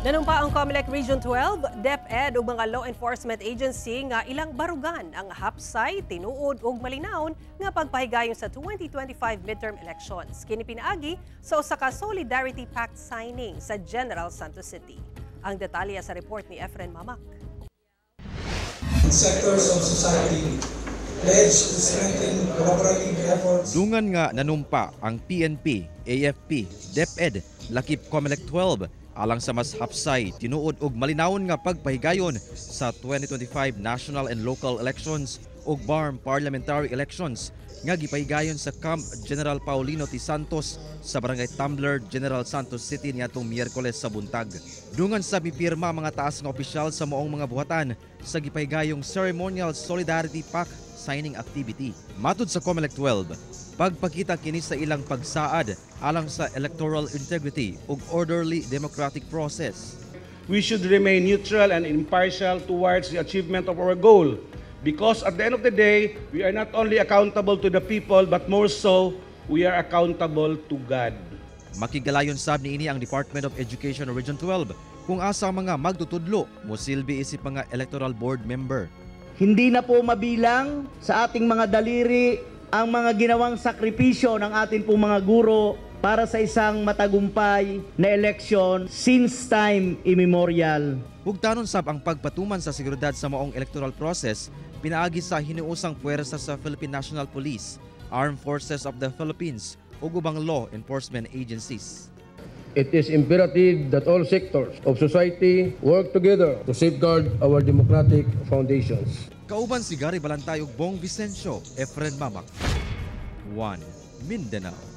Nanumpa ang COMELEC Region 12, DepEd ug mga law enforcement agency nga ilang barugan ang hapsay, tinuod ug malinawon nga pagpahigayon sa 2025 midterm elections. Kini pinaagi sa usa ka Solidarity Pact signing sa General Santos City. Ang detalye sa report ni Efren Mamak. Sectors of society pledge to strengthen collaborative efforts. Dungan nga nanumpa ang PNP, AFP, DepEd, lakip COMELEC 12 alang sa mas hapsay, tinuod ug malinawon nga pagpahigayon sa 2025 national and local elections ug BARM parliamentary elections nga gipahigayon sa Camp General Paulino T. Santos sa Barangay Tumbler, General Santos City niadtong Miyerkules sa buntag. Dungan sa mipirma mga taas nga opisyal sa moong mga buhatan sa gipahigayong ceremonial Solidarity Pact signing activity. Matud sa COMELEC 12, pagpakita kini sa ilang pagsaad alang sa electoral integrity ug orderly democratic process. We should remain neutral and impartial towards the achievement of our goal, because at the end of the day, we are not only accountable to the people but more so, we are accountable to God. Makigalayon sab niini ang Department of Education Region 12 kung asa mga magtutudlo mosilbi isip mga electoral board member. Hindi na po mabilang sa ating mga daliri ang mga ginawang sakripisyo ng ating pong mga guro para sa isang matagumpay na eleksyon since time immemorial. Hugtanon sab ang pagpatuman sa seguridad sa maong electoral process pinaagi sa hinuusang puwersa sa Philippine National Police, Armed Forces of the Philippines ug ubang law enforcement agencies. It is imperative that all sectors of society work together to safeguard our democratic foundations. Kauban si Gary Balantay ug Bong Vicencio, Efren Mamak, 1 Mindanao.